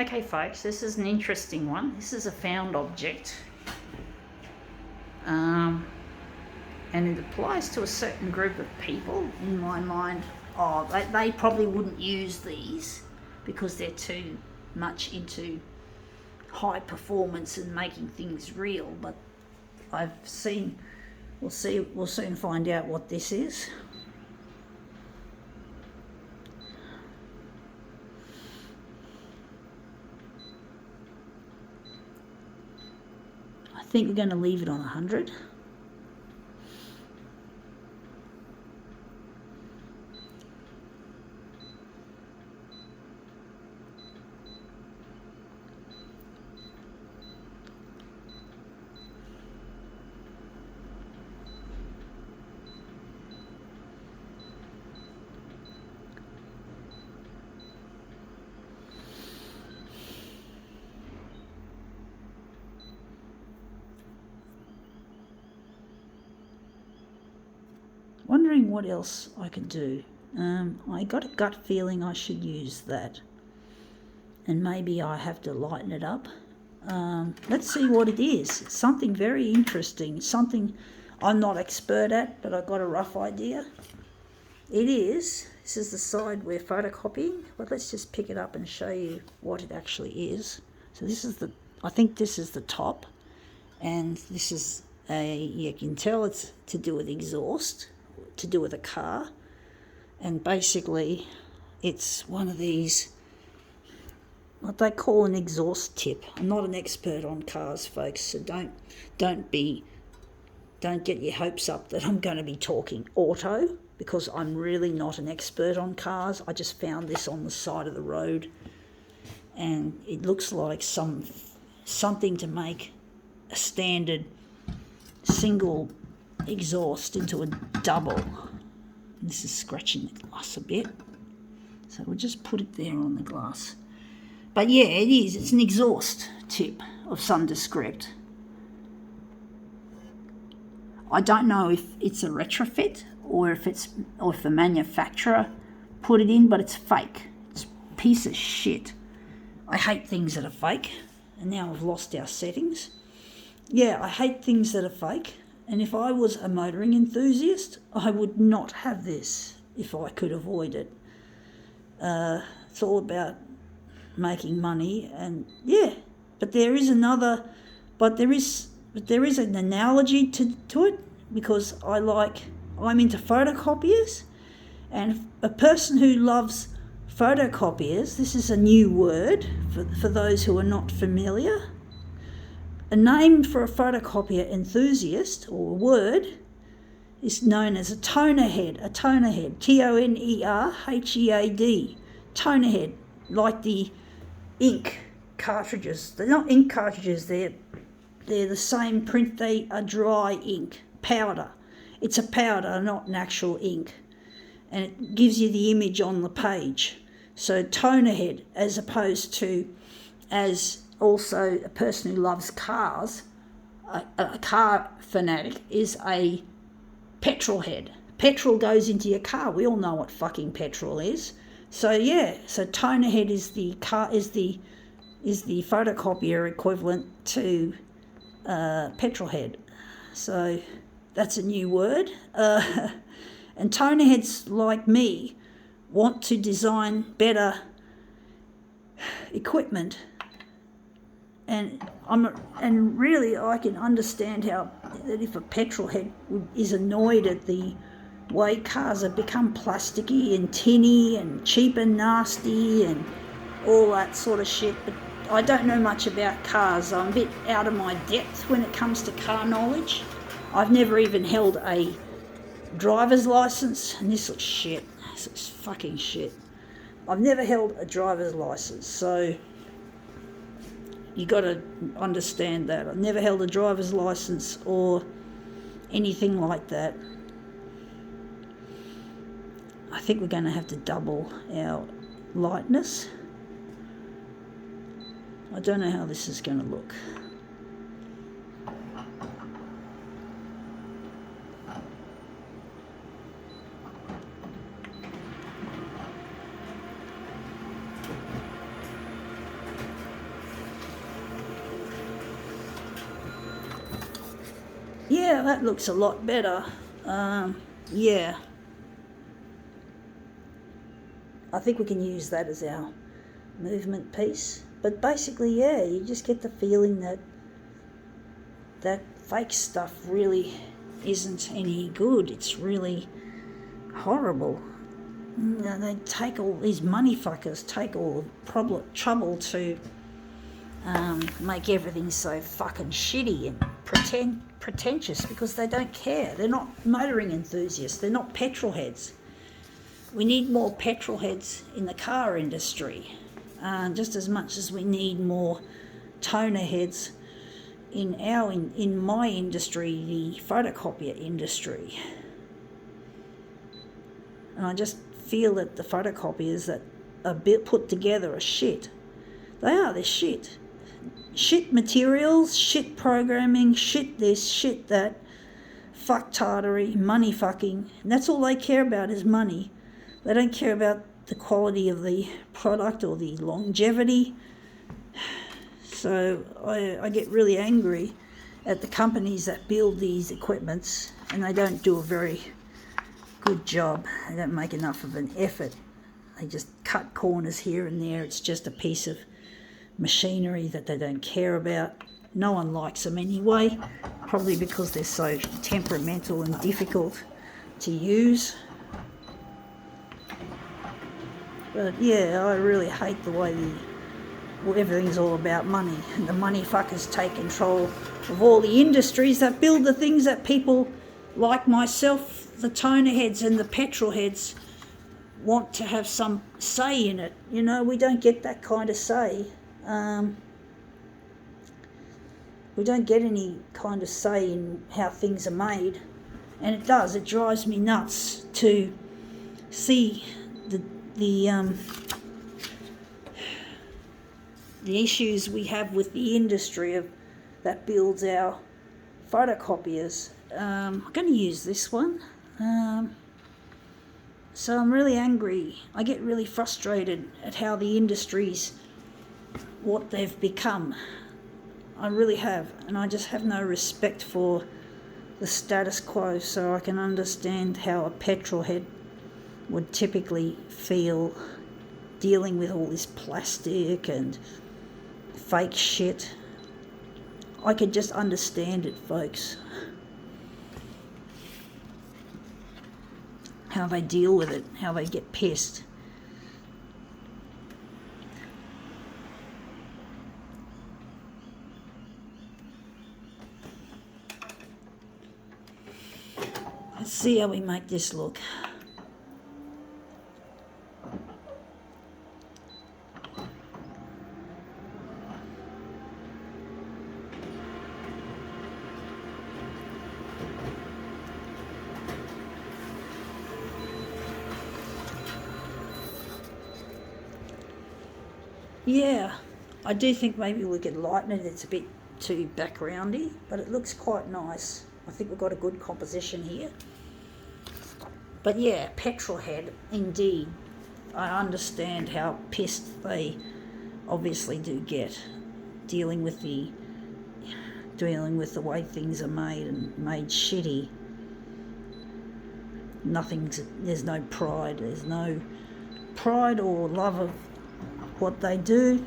Okay, folks, this is an interesting one. This is a found object. And it applies to a certain group of people in my mind. Oh, they probably wouldn't use these because they're too much into high performance and making things real, but we'll soon find out what this is. I think we're going to leave it on 100. Wondering what else I could do. I got a gut feeling I should use that. And maybe I have to lighten it up. Let's see what it is. It's something very interesting. Something I'm not expert at, but I've got a rough idea. This is the side we're photocopying, but let's just pick it up and show you what it actually is. So I think this is the top, and this is you can tell it's to do with exhaust, to do with a car, and basically it's one of these, what they call an exhaust tip. I'm not an expert on cars, folks, so don't get your hopes up that I'm going to be talking auto, because I'm really not an expert on cars. I just found this on the side of the road, and it looks like something to make a standard single exhaust into a double. This is scratching the glass a bit, so we'll just put it there on the glass. But yeah, it is. It's an exhaust tip of some descript. I don't know if it's a retrofit or if the manufacturer put it in, but it's fake. It's a piece of shit. I hate things that are fake, and now I've lost our settings. Yeah, I hate things that are fake, and if I was a motoring enthusiast, I would not have this if I could avoid it. It's all about making money, and yeah, but there is an analogy to it, because I'm into photocopiers, and a person who loves photocopiers, this is a new word for those who are not familiar. A name for a photocopier enthusiast, or a word, is known as a toner head. A toner head, Tonerhead, toner head, like the ink cartridges. They're not ink cartridges, they're the same print. They are dry ink, powder. It's a powder, not an actual ink, and it gives you the image on the page. So toner head, as opposed to, as also a person who loves cars, a car fanatic, is a petrol head. Petrol goes into your car. We all know what fucking petrol is. So yeah, so toner head is the photocopier equivalent to petrol head. So that's a new word. And toner heads like me want to design better equipment, and really I can understand how that if a petrol head is annoyed at the way cars have become plasticky and tinny and cheap and nasty and all that sort of shit. But I don't know much about cars. I'm a bit out of my depth when it comes to car knowledge. I've never even held a driver's license, and this looks shit. This looks fucking shit. I've never held a driver's license, so you got to understand that. I've never held a driver's license or anything like that. I think we're going to have to double our lightness. I don't know how this is going to look. Yeah, that looks a lot better. Yeah. I think we can use that as our movement piece. But basically, yeah, you just get the feeling that that fake stuff really isn't any good. It's really horrible. They take all these money fuckers take all the trouble to make everything so fucking shitty and pretentious because they don't care. They're not motoring enthusiasts. They're not petrol heads. We need more petrol heads in the car industry, just as much as we need more toner heads in my industry, the photocopier industry. And I just feel that the photocopiers that are put together are shit. They're shit. Shit materials, shit programming, shit this, shit that, fucktardery, money fucking. And that's all they care about is money. They don't care about the quality of the product or the longevity. So I get really angry at the companies that build these equipments, and they don't do a very good job. They don't make enough of an effort. They just cut corners here and there. It's just a piece of machinery that they don't care about. No one likes them anyway, probably because they're so temperamental and difficult to use. But yeah, I really hate the way everything's all about money, and the money fuckers take control of all the industries that build the things that people like myself, the toner heads and the petrol heads, want to have some say in it. You know, we don't get that kind of say. We don't get any kind of say in how things are made, and it drives me nuts to see the issues we have with the industry that builds our photocopiers. I'm going to use this one. So I'm really angry. I get really frustrated at how the industries, what they've become. I really have, and I just have no respect for the status quo, so I can understand how a petrol head would typically feel dealing with all this plastic and fake shit. I could just understand it, folks. How they deal with it, how they get pissed. Let's see how we make this look. Yeah, I do think maybe we could lighten it. It's a bit too backgroundy, but it looks quite nice. I think we've got a good composition here. But yeah, petrol head, indeed. I understand how pissed they obviously do get dealing with the way things are made and made shitty. There's no pride. There's no pride or love of what they do.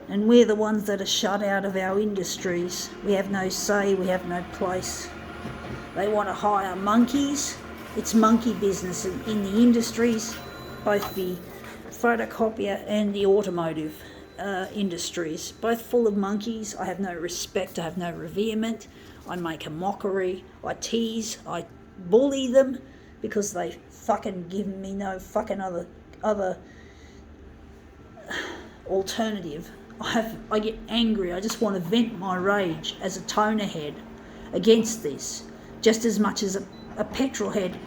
And we're the ones that are shut out of our industries. We have no say, we have no place. They want to hire monkeys. It's monkey business in the industries, both the photocopier and the automotive industries, both full of monkeys. I have no respect, I have no reverement. I make a mockery, I tease, I bully them because they fucking give me no fucking other alternative. I get angry. I just want to vent my rage as a toner head against this, just as much as a petrol head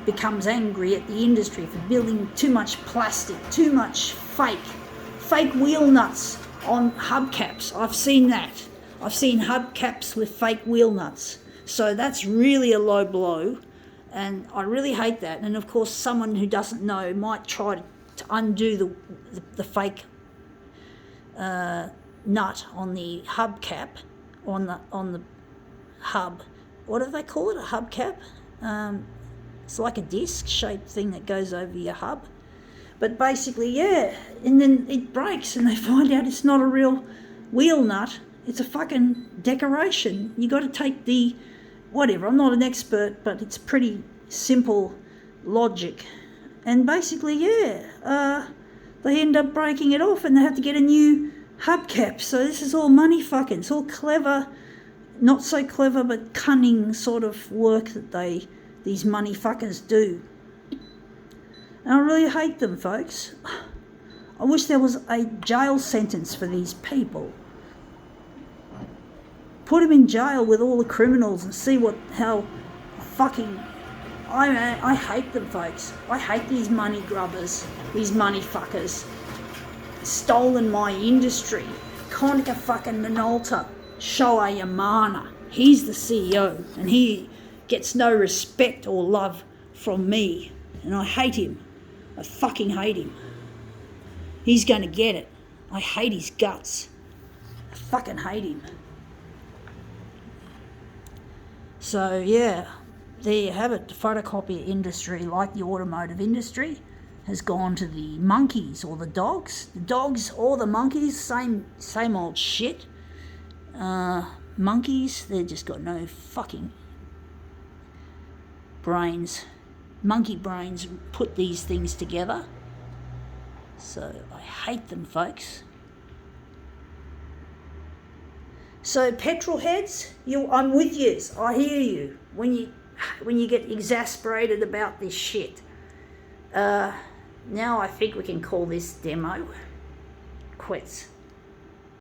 becomes angry at the industry for building too much plastic, too much fake wheel nuts on hubcaps. I've seen that. I've seen hubcaps with fake wheel nuts. So that's really a low blow, and I really hate that. And of course, someone who doesn't know might try to undo the fake nut on the hubcap, on the hub. What do they call it? A hubcap? It's like a disc-shaped thing that goes over your hub. But basically, yeah, and then it breaks and they find out it's not a real wheel nut. It's a fucking decoration. You got to take the, whatever, I'm not an expert, but it's pretty simple logic. And basically, yeah, they end up breaking it off and they have to get a new hubcap. So this is all money fucking. It's all clever, not so clever, but cunning sort of work that these money fuckers do. And I really hate them, folks. I wish there was a jail sentence for these people. Put them in jail with all the criminals and see how fucking... I hate them, folks. I hate these money grubbers, these money fuckers. Stolen my industry. Konica fucking Minolta, Showa Yamana. He's the CEO and he gets no respect or love from me. And I hate him. I fucking hate him. He's going to get it. I hate his guts. I fucking hate him. So, yeah, there you have it. The photocopier industry, like the automotive industry, has gone to the monkeys or the dogs. The dogs or the monkeys, same old shit. Monkeys, they've just got no fucking brains. Monkey brains put these things together. So I hate them, folks. So petrol heads, I'm with you. I hear you when you get exasperated about this shit. Now I think we can call this demo quits.